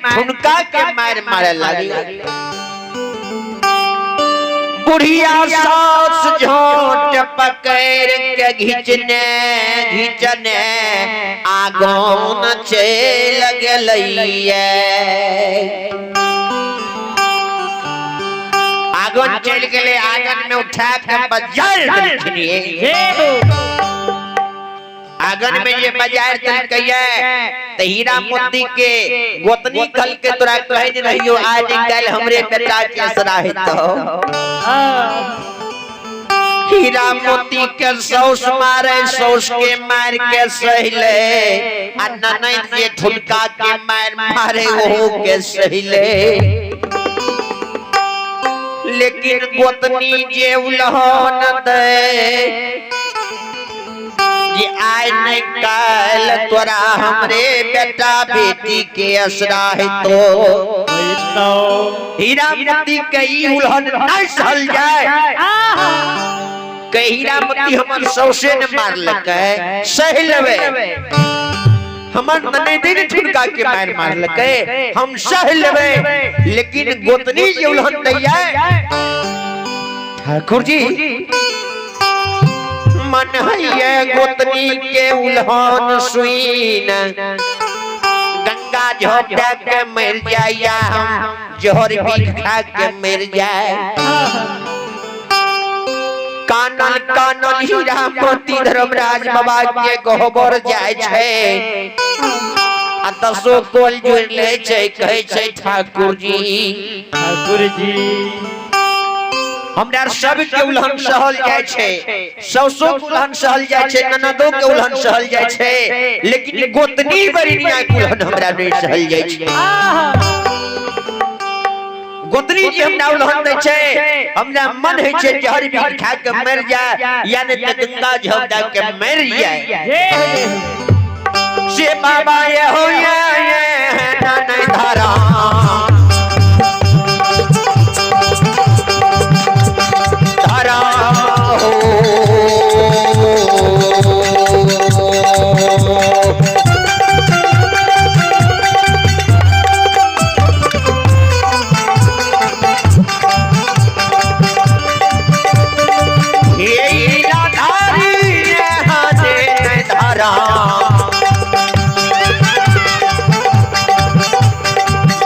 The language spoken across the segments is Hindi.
ठुनका के मार मारे लगी। बुढ़िया सास झोंट पकड़ के घिचने आगोन चल गलैया। आगन चल गए, आगन में उठा के बाजार आगन में ये बाजार चल गए तो हीरा मोती के गोतनी कल के तोरा कह रहियो आज कल हमरे बेटा के सराहे तो हीरा मोती के सौस मारे, सौस के मार के सहले आ ननद के ठुनका के मार मारे वो के सहले। लेकिन गोतनी जे उलहन दे ये आज नहीं कल तोरा हमरे बेटा बेटी के असरा है तो हीरा मोती कई उलहन नहीं सहल जाए। हीरा मोती हमर सौसे ने मार लगे सह लेवे, हमर ननद ने ठुनका के मार लगे हम सह लेवे। लेकिन गोतनी जे उलहन दैया ठाकुर जी मन है गोतनी के उलहन सुईन गंगा झोंका के मर जाया हम जोहर भी खा के मर जाए। कानन कानन हीरा मोती धर्मराज बाबा के गोबर जाय छे आ दसो कोल जोड़ ले छे कहे छे ठाकुर जी हमरा सब के उलहन सहल जाय छे, सौसो के उलहन सहल जाय छे, ननदो के उलहन सहल जाय छे, लेकिन गोतनी बरिनिया के उलहन हमरा नहीं सहल जाय छे। गोतनी जी हमरा उलहन दे छे, हमरा मन है छे जहर भी खा के मर जाए या ने गंगा झोंका के मर जाए। से बाबा ये हो ये नहीं धारा धारा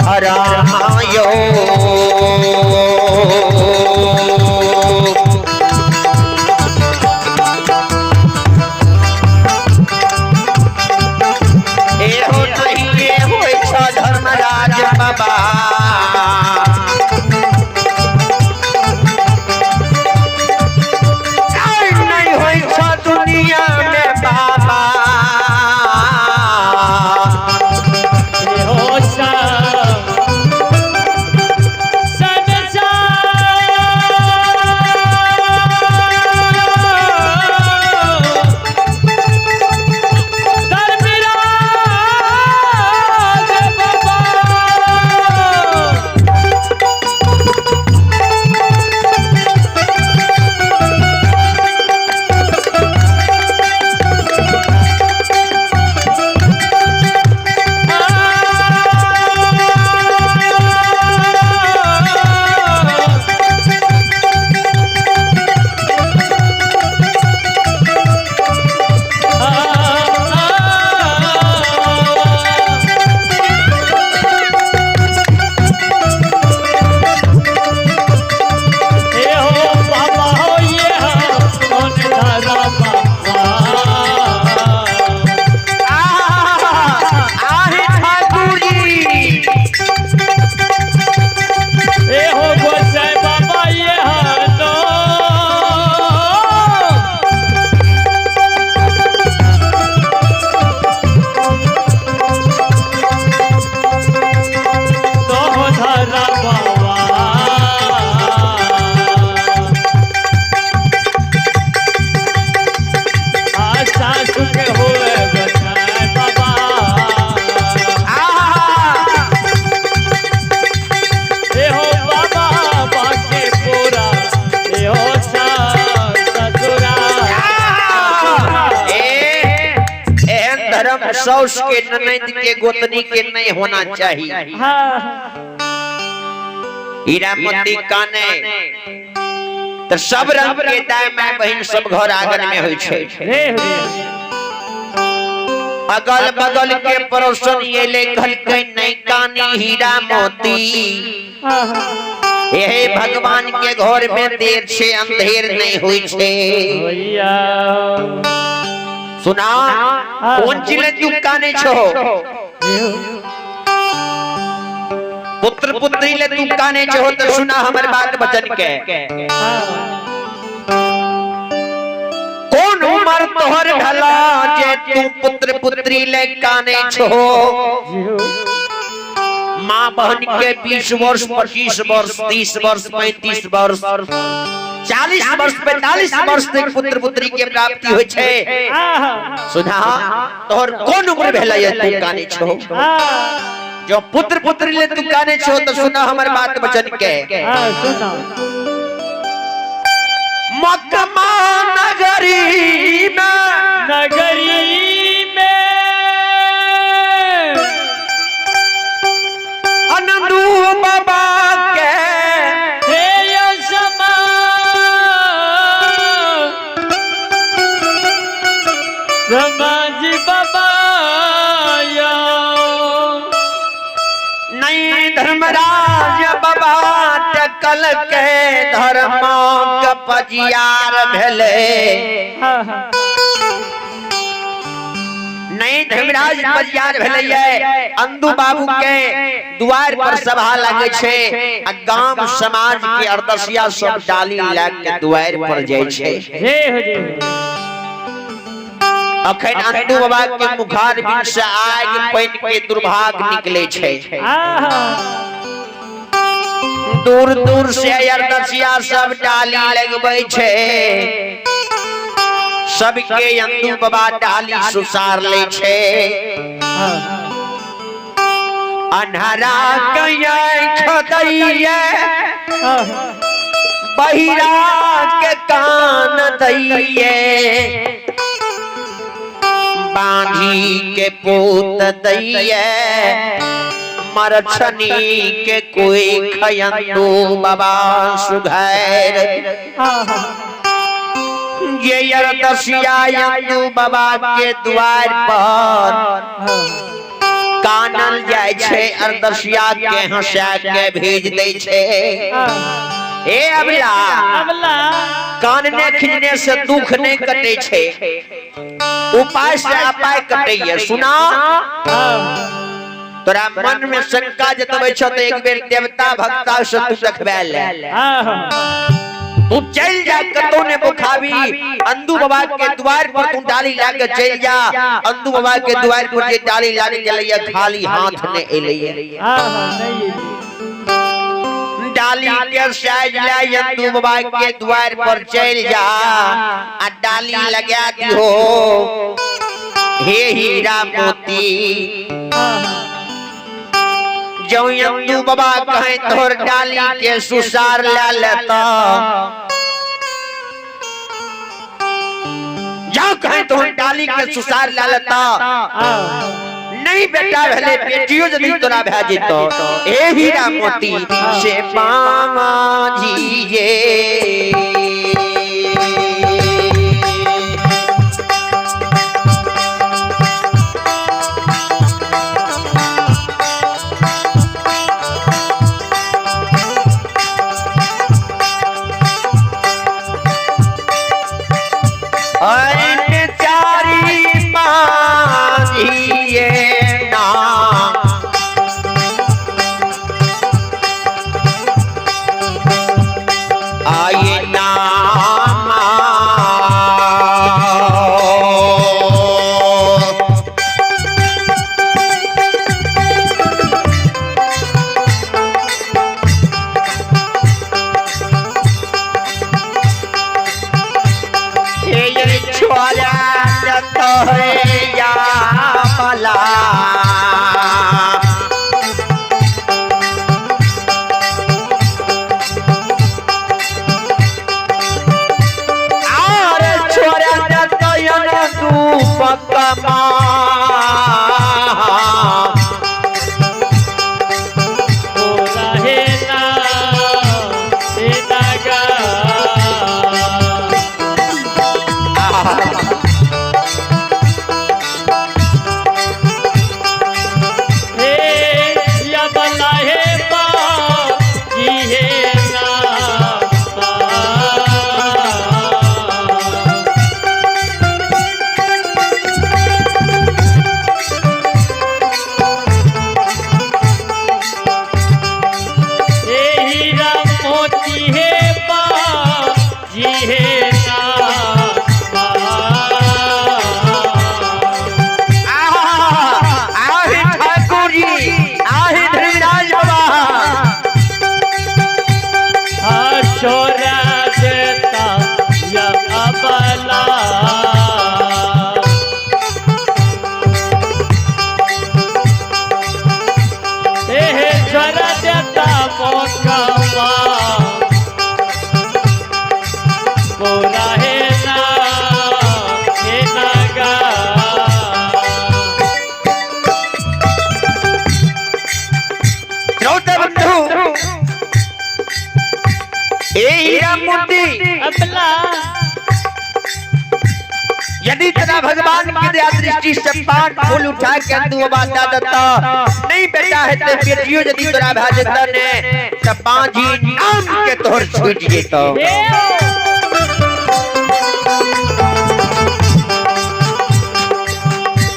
धरायो एहो नहीं ये होय छ धर्मराज बाबा नहीं होय छ दुनिया में बाबा सौस के ननद के गोतनी के नहीं होना चाहिए। हीरामती काने तो सब रंग के दाय माय बहन सब घर आंगन में होय छे। अगल बगल के पड़ोसन ये लेखल के नहीं कानी हीरा मोती। ये भगवान के घर में देर से अंधेर नहीं हुई छे। सुना कौन चिले दुकाने छो पुत्र पुत्री ले दुकाने छो तो सुना हमारे बात बचन के। कौन उम्र तोहर ढला जे तू पुत्र पुत्री ले काने छो। माँ बहन के 20 वर्ष 25 वर्ष 30 वर्ष 35 वर्ष 40 वर्ष 45 वर्ष तक पुत्र पुत्री के प्राप्ति होय छे। सुना तोहर कौन उम्र भेलै तू काने छो। जो पुत्र पुत्री ले तू काने छो तो सुना हमर बात बचन के। मक्का नगरी में अनंदू बाबा के समाज बाबा नहीं धर्मराज बाबा टकल के धर्म कपजियार भेले। नहीं धर्मराज पजियार भेले। अंदू बाबू के द्वार पर सभा लगे छे। गांव समाज के अर्दसिया सब डाली लाग के द्वार पर जाय छे। अखन अंदू बाबा के मुखार बिन से आग पैन के दुर्भाग निकले छे। दूर दूर से अर्दसिया सब डाली लगबै छे। सबके अंदू बाबा डाली सुसार ले छे। अन्हरा कहिए खदैये बहिरा के कान दैये। बांधी के पोत दैये मरछनी के कोई खयंदू बाबा सुघैर। ये अर्दसिया अंदू बाबा के द्वार पर कानल जाय छे। अर्दसिया के हंसा के भेज दे छे। ए अबला कानने खिंचने से दुख नहीं कटे छे। उपाय से अपाय कटे। सुना तोरा मन में शंका जतबै छ तो एक बेर देवता भक्ता से तू देखबे ले। तू चल जा कतो ने बुखावी अंदू बाबा के द्वार पर तू डाली लाके चल जा। अंदू बाबा के द्वार पर जे डाली लाने गेलैया खाली हाथ ने एलैया। डाली के साइज ले अंदू बाबा के द्वार पर चल जा आ डाली लगा दियो। हे हीरा मोती जो अंदू बाबा कहे तोर डाली के सुसार ले लेता। जाओ कहे तोर डाली के सुसार ले लेता। नहीं बेटा भले बेटियों जदी तोरा भेजी तो ए हीरा मोती से पामा जीए। आये ना ईश्वर देता मौका पूरा है ना हे नागा श्रोता बंधु ए हीरा मोती अबला यदि तेरा भगवान की दया दृष्टि से पान फूल उठा के तू बात देता नहीं बेटा है ते बेटियों यदि तोरा भाजता ने त पांजी नाम के तोर छूट जेतो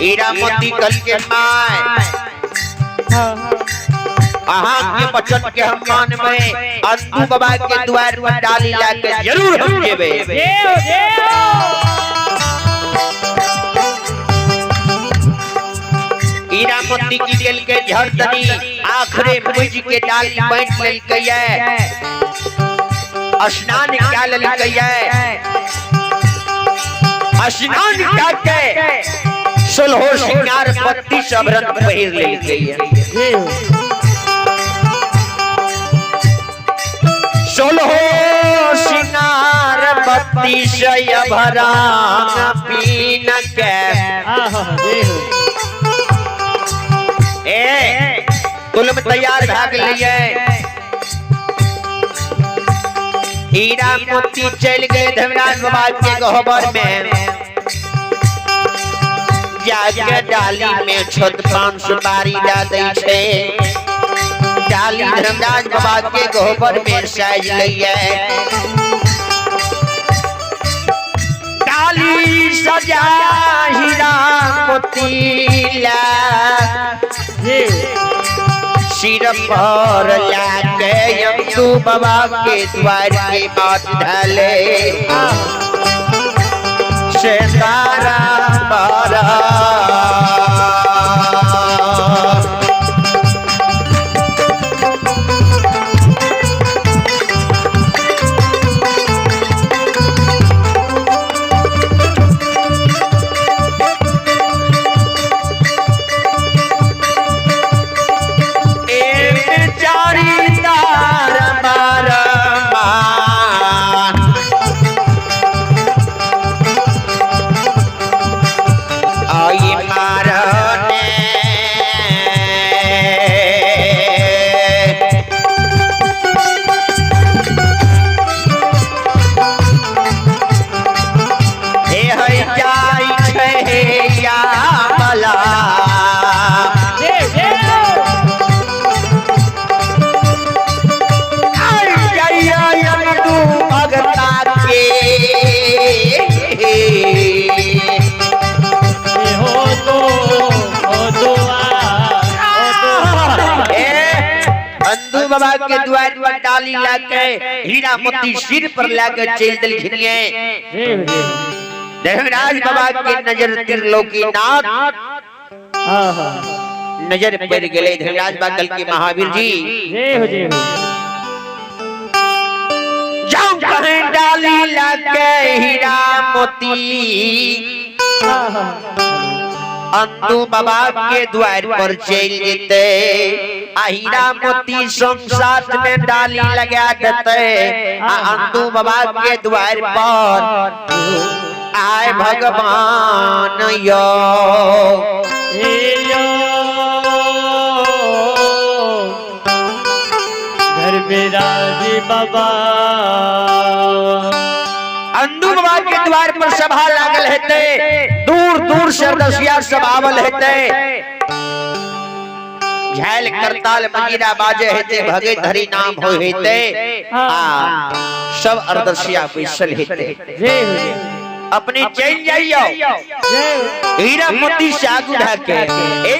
हीरा मोती कल के माय आहा के बचन के हम मानबे अंतु बाबा के द्वार पर डाली लाके जरूर हम जेबे हीरा मोती की गेल के झरतनी आखरे मुझ के डाली बैठ लेल कहिए स्नान क्या लेल कहिए स्नान क्या के सोलहो श्रृंगार 32 आभरण पहिर लेल कहिए सोलहो श्रृंगार 32 आभरण पीन के तुलम तैयार भाग लिए हीरा मोती चल गए धर्मराज बाबा के गहबर में जाके डाली में छोट 5 सुपारी दा दै छे डाली धर्मराज बाबा के गहबर में साज लिए डाली सजा हीरा मोती ला सिर पर लाके यमदू बाबा के द्वार के बात ढाले से तारा पारा बाबा के द्वार पर डाली लाके हीरा मोती सिर पर लाके चल दिलखिनिए धर्मराज बाबा के नजर त्रिलोकी नाथ नजर पड़ गए धर्मराज बाबा कल के महावीर जी जाओ कहीं डाली लाके हीरा मोती अंतु बाबा के द्वार पर चल जेते हीरा मोती संसार में डाली लगा देते अंतु बाबा के द्वार पर आए भगवान यो घर में राजी बाबा अंधु बाबा के द्वार पर सभा लागल हेते दूर दूर से रसिया सब आवल हेते झाल करताल मंजीरा बाजे हेते भगे धरी नाम हो हेते सब अरदसिया बैसल हेते अपने चल जाइयो हीरा मोती से आगू ढाके